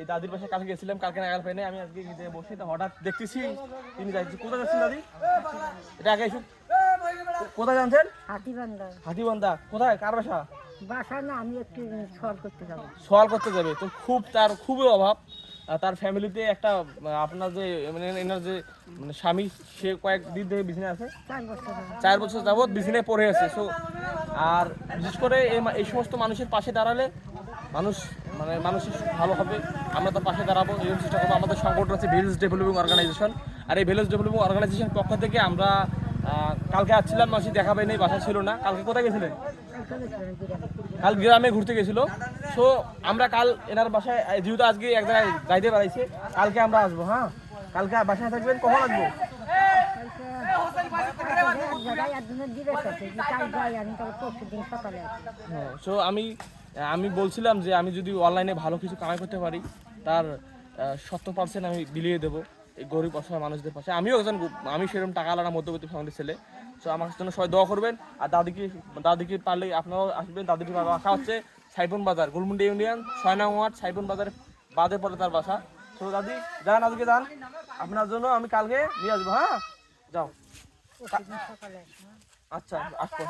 এই দাদির বাসায় কালকে গেছিলাম, কালকে নাগাল পাই নাই। আমি আজকে নিজে বসে তো হঠাৎ দেখতেছি তিনি যাচ্ছি। কোথায় যাচ্ছেন দাদি? এটা আগে এসে কোথায় জানছেন? হাতিবান্ধা। হাতিবান্ধা কোথায়, কার বাসা? বাসা না, আমি একটু সর করতে যাবো। সওয়াল করতে যাবে তো, তার খুবই অভাব। তার ফ্যামিলিতে একটা আপনার যে মানে এনার যে মানে স্বামী, সে কয়েকদিন থেকে বিছানে আছে, 4 বছর। 4 বছর যাবৎ বিছানায় পড়ে আছে। সো আর বিশেষ করে এই সমস্ত মানুষের পাশে দাঁড়ালে মানুষের ভালো হবে। আমরা তার পাশে দাঁড়াবো, এই চেষ্টা করবো। আমাদের সংগঠন আছে ভিলেজ ডেভেলপিং অর্গানাইজেশন। আর এই ভিলেজ ডেভেলপিং অর্গানাইজেশন পক্ষ থেকে আমরা কালকে আসছিলাম, মাসি দেখা পাই নাই, বাসা ছিল না। কালকে কোথায় গেছিলেন? কাল গ্রামে ঘুরতে গেছিল। সো আমরা কাল এনার বাসায়, যেহেতু আজকে এক জায়গায় যাইতে পারাইছে, কালকে আমরা আসবো। হ্যাঁ, কালকে বাসায় থাকবেন। কখন আসবো? হ্যাঁ, সো আমি বলছিলাম যে আমি যদি অনলাইনে ভালো কিছু কামাই করতে পারি, তার 70% আমি বিলিয়ে দেবো এই গরিব অসহায় মানুষদের পাশে। আমি সেরকম টাকা আলাদা মধ্যবিত্ত ফ্যামিলির ছেলে। সো আমার জন্য সবাই দোয়া করবেন। আর দাদিকে পারলে আপনারাও আসবেন। দাদিকে বাসা হচ্ছে সাইবন বাজার, গুলমুন্ডি ইউনিয়ন 6 নং ওয়ার্ড, সাইবন বাজার বাদে পড়ে তার বাসা। তো দাদি যান, আজকে যান, আপনার জন্য আমি কালকে নিয়ে আসবো। হ্যাঁ, যাও। আচ্ছা, আসবো।